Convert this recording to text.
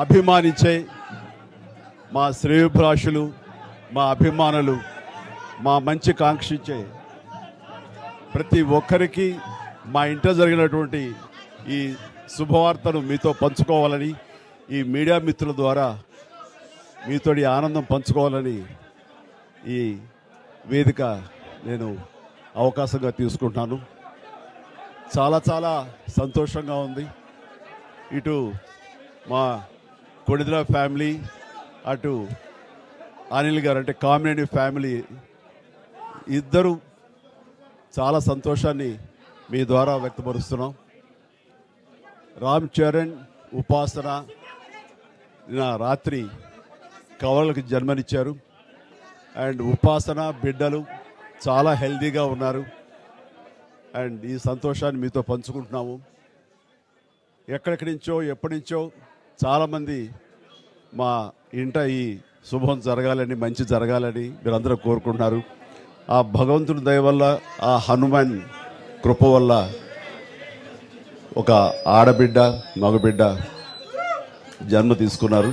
అభిమానించే మా శ్రేయోభిలాషులు, మా అభిమానులు, మా మంచి కాంక్షించే ప్రతి ఒక్కరికి మా ఇంట్లో జరిగినటువంటి ఈ శుభవార్తను మీతో పంచుకోవాలని, ఈ మీడియా మిత్రుల ద్వారా మీతోటి ఆనందం పంచుకోవాలని ఈ వేదిక నేను అవకాశంగా తీసుకుంటున్నాను. చాలా చాలా సంతోషంగా ఉంది. ఇటు మా కొడిదల ఫ్యామిలీ, అటు అనిల్ గారు అంటే కామినేని ఫ్యామిలీ ఇద్దరు చాలా సంతోషాన్ని మీ ద్వారా వ్యక్తపరుస్తున్నాం. రామ్ చరణ్, ఉపాసన నిన్న రాత్రి కవలలకు జన్మనిచ్చారు. అండ్ ఉపాసన బిడ్డలు చాలా హెల్తీగా ఉన్నారు. అండ్ ఈ సంతోషాన్ని మీతో పంచుకుంటున్నాము. ఎక్కడెక్కడి నుంచో ఎప్పటి నుంచో చాలామంది మా ఇంట ఈ శుభం జరగాలని, మంచి జరగాలని మీరందరూ కోరుకుంటున్నారు. ఆ భగవంతుని దయ వల్ల, ఆ హనుమాన్ కృప వల్ల ఒక ఆడబిడ్డ, మగబిడ్డ జన్మ తీసుకున్నారు.